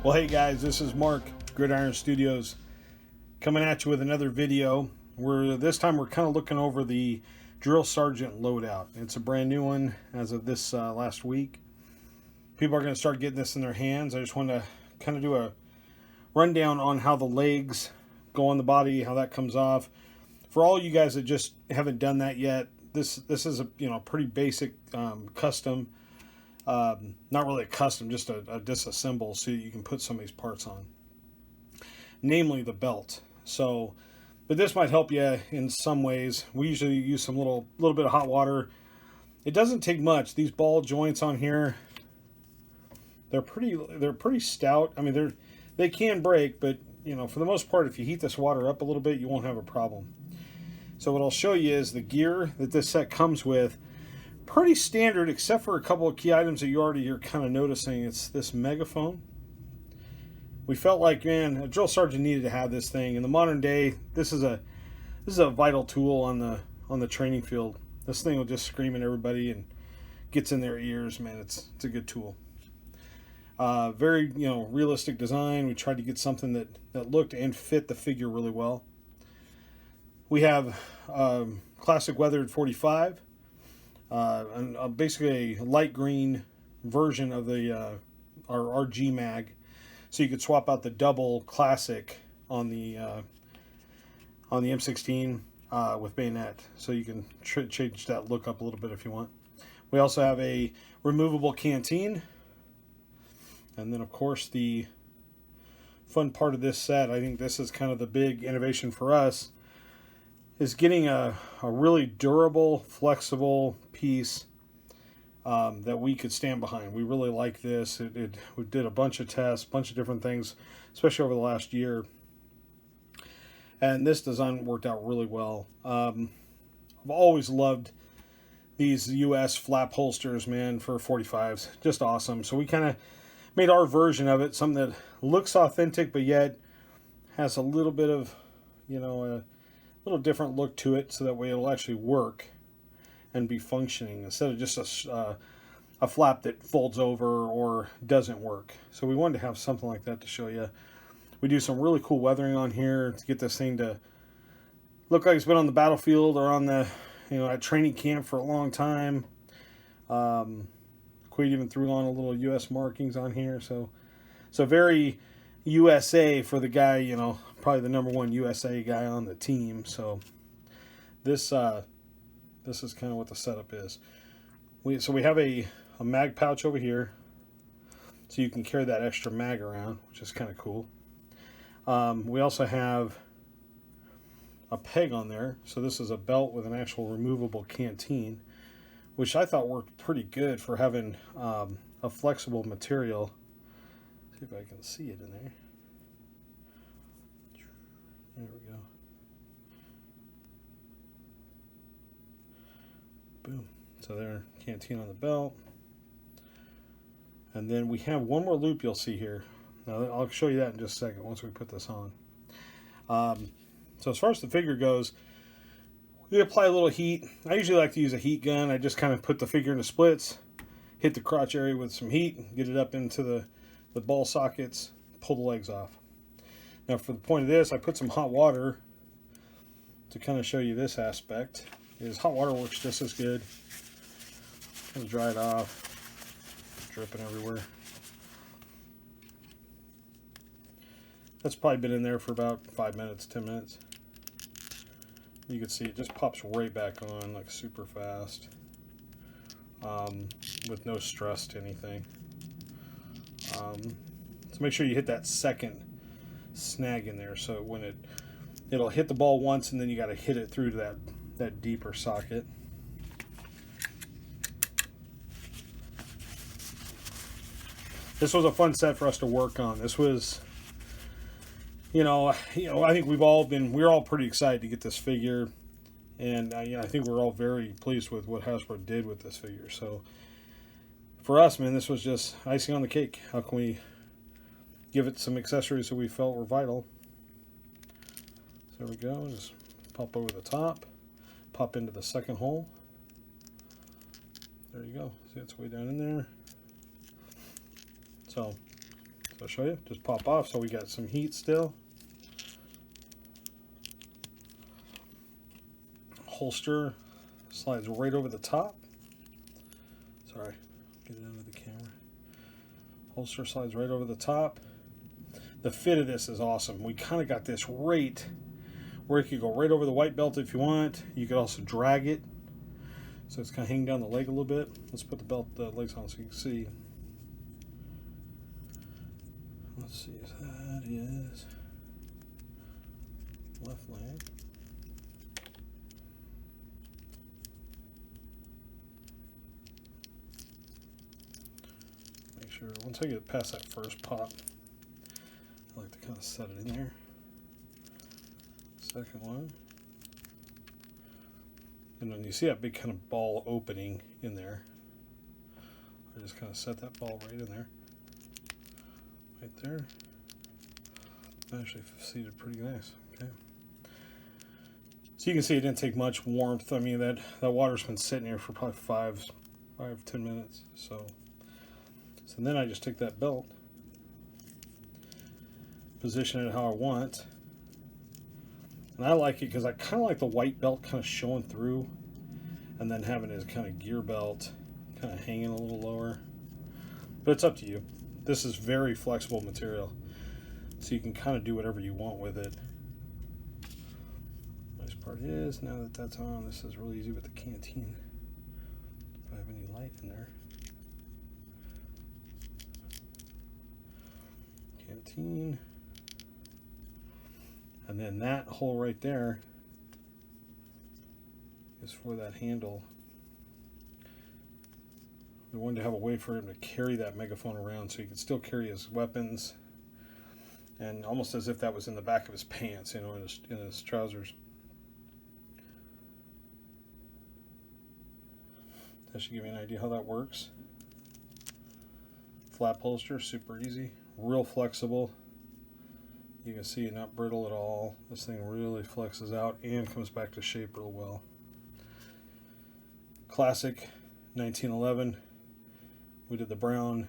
Well, hey guys, this is Mark, Gridiron Studios, coming at you with another video. This time we're kind of looking over the Drill Sergeant loadout. It's a brand new one as of this last week. People are going to start getting this in their hands. I just want to kind of do a rundown on how the legs go on the body, how that comes off. For all you guys that just haven't done that yet, this is a pretty basic custom. Not really a custom, just a disassemble so you can put some of these parts on, namely the belt. So, but this might help you in some ways. We usually use some little bit of hot water. It doesn't take much. These ball joints on here, they're pretty stout. I mean, they can break, but for the most part, if you heat this water up a little bit, you won't have a problem. So what I'll show you is the gear that this set comes with. Pretty standard, except for a couple of key items that you're kind of noticing. It's this megaphone. We felt like, man, a drill sergeant needed to have this thing. In the modern day, this is a vital tool on the training field. This thing will just scream at everybody and gets in their ears. Man, it's a good tool. Very realistic design. We tried to get something that looked and fit the figure really well. We have classic weathered 45. Basically a light green version of the our RG mag, so you could swap out the double classic on the M16 with bayonet, so you can change that look up a little bit if you want. We also have a removable canteen, and then of course the fun part of this set, I think this is kind of the big innovation for us, is getting a really durable, flexible piece that we could stand behind. We really like this. We did a bunch of tests, a bunch of different things, especially over the last year. And this design worked out really well. I've always loved these US flap holsters, man, for 45s. Just awesome. So we kind of made our version of it, something that looks authentic, but yet has a little bit of, a little different look to it, so that way it'll actually work and be functioning instead of just a flap that folds over or doesn't work. So we wanted to have something like that to show you. We do some really cool weathering on here to get this thing to look like it's been on the battlefield or on the at training camp for a long time. Quade even threw on a little US markings on here, so very USA for the guy, probably the #1 USA guy on the team. So this is kind of what the setup is. We have a mag pouch over here, so you can carry that extra mag around, which is kind of cool. We also have a peg on there, so this is a belt with an actual removable canteen, which I thought worked pretty good for having a flexible material. See if I can see it in there. There we go. Boom. So there, canteen on the belt. And then we have one more loop you'll see here. Now I'll show you that in just a second once we put this on. So as far as the figure goes, we apply a little heat. I usually like to use a heat gun. I just kind of put the figure into splits, hit the crotch area with some heat, get it up into the ball sockets, pull the legs off. Now for the point of this, I put some hot water to kind of show you this aspect. Hot water works just as good. Kind of dry it off, dripping everywhere. That's probably been in there for about 5 minutes, 10 minutes. You can see it just pops right back on like super fast, with no stress to anything. So make sure you hit that second snag in there, so when it'll hit the ball once, and then you got to hit it through to that deeper socket. This was a fun set for us to work on. This was, I think we're all pretty excited to get this figure, and I think we're all very pleased with what Hasbro did with this figure. So for us, man, this was just icing on the cake. How can we give it some accessories that we felt were vital? So there we go. Just pop over the top, pop into the second hole. There you go. See, it's way down in there. So I'll show you. Just pop off, so we got some heat still. Holster slides right over the top. Sorry, get it under the camera. Holster slides right over the top. The fit of this is awesome. We kind of got this right where it could go right over the white belt if you want. You could also drag it, so it's kind of hanging down the leg a little bit. Let's put the legs on so you can see. Let's see, that is left leg. Make sure once I get past that first pop, I like to kind of set it in there. Second one. And then you see that big kind of ball opening in there. I just kind of set that ball right in there. Right there. Actually seated pretty nice. Okay. So you can see it didn't take much warmth. I mean, that water's been sitting here for probably 5-10 minutes. So then I just take that belt, position it how I want. And I like it because I kind of like the white belt kind of showing through, and then having his kind of gear belt kind of hanging a little lower. But it's up to you. This is very flexible material, so you can kind of do whatever you want with it. Nice part is, now that that's on, this is really easy with the canteen. If I have any light in there. Canteen. And then that hole right there is for that handle. We wanted to have a way for him to carry that megaphone around so he could still carry his weapons, and almost as if that was in the back of his pants, you know, in his trousers. That should give you an idea how that works. Flap holster, super easy, real flexible. You can see not brittle at all. This thing really flexes out and comes back to shape real well. Classic 1911. We did the brown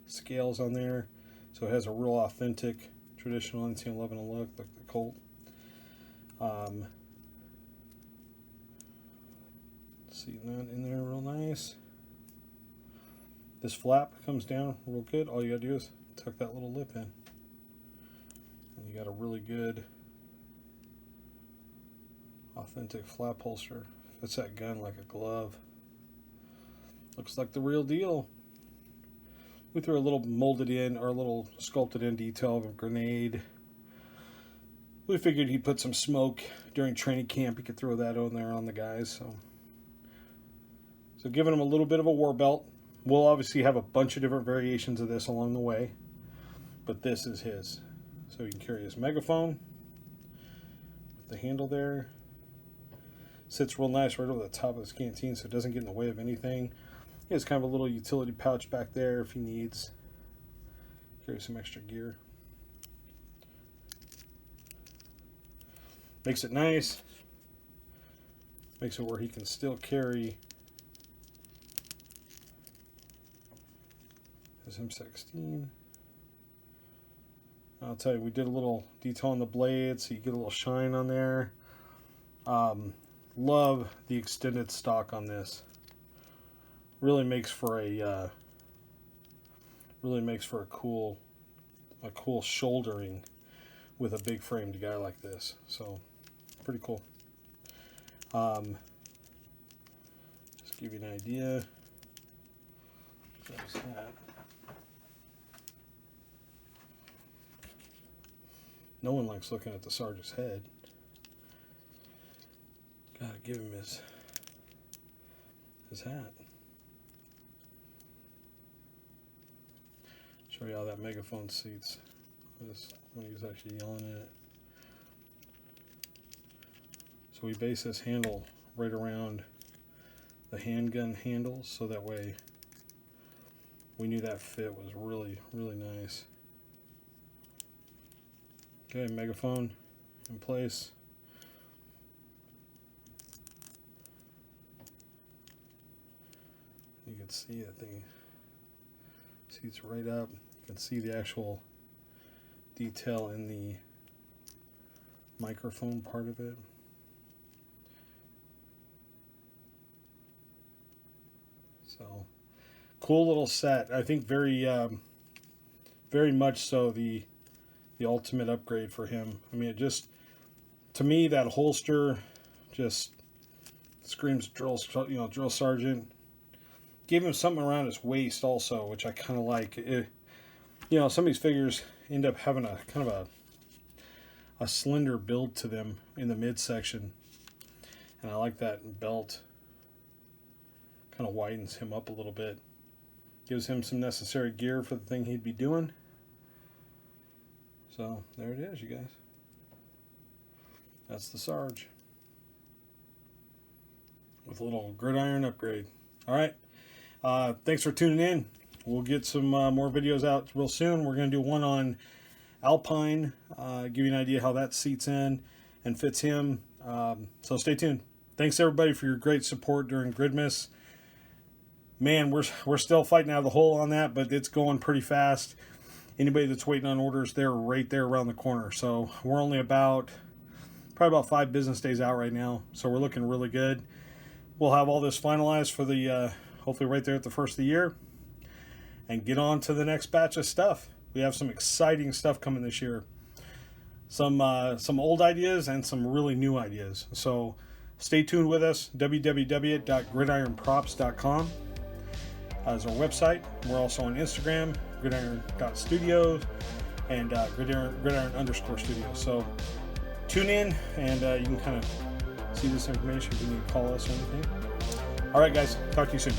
scales on there, so it has a real authentic traditional 1911 look, like the Colt. See that in there real nice. This flap comes down real good. All you gotta do is tuck that little lip in. And you got a really good authentic flap holster. Fits that gun like a glove. Looks like the real deal. We threw a little molded in, or a little sculpted in detail of a grenade. We figured he'd put some smoke during training camp. He could throw that on there on the guys. So giving him a little bit of a war belt. We'll obviously have a bunch of different variations of this along the way, but this is his. So he can carry his megaphone with the handle there. Sits real nice right over the top of his canteen, so it doesn't get in the way of anything. He has kind of a little utility pouch back there if he needs. Carry some extra gear. Makes it nice. Makes it where he can still carry his M16. I'll tell you, we did a little detail on the blade, so you get a little shine on there. Love the extended stock on this. Really makes for a cool shouldering with a big framed guy like this. So pretty cool. Just give you an idea. There's that. No one likes looking at the sergeant's head. Gotta give him his hat. Show you how that megaphone seats when he was actually yelling at it. So we base this handle right around the handgun handles, so that way we knew that fit was really, really nice. Okay, megaphone in place. You can see that thing seats right up. You can see the actual detail in the microphone part of it. So cool little set. I think very much so the ultimate upgrade for him. I mean, it just, to me, that holster just screams drill sergeant. Gave him something around his waist also, which I kind of like. Some of these figures end up having a kind of a slender build to them in the midsection, and I like that belt. Kind of widens him up a little bit, gives him some necessary gear for the thing he'd be doing. So there it is, you guys. That's the Sarge with a little gridiron upgrade. All right. Thanks for tuning in. We'll get some more videos out real soon. We're going to do one on Alpine, give you an idea how that seats in and fits him. So stay tuned. Thanks everybody for your great support during Gridmas. Man, we're still fighting out of the hole on that, but it's going pretty fast. Anybody that's waiting on orders, they're right there around the corner. So we're only probably about 5 business days out right now. So we're looking really good. We'll have all this finalized for the hopefully right there at the first of the year, and get on to the next batch of stuff. We have some exciting stuff coming this year. Some old ideas and some really new ideas. So stay tuned with us. www.gridironprops.com is our website. We're also on Instagram, gridiron.studios and gridiron_studios. So tune in, and you can kind of see this information if you need to call us or anything. All right, guys. Talk to you soon.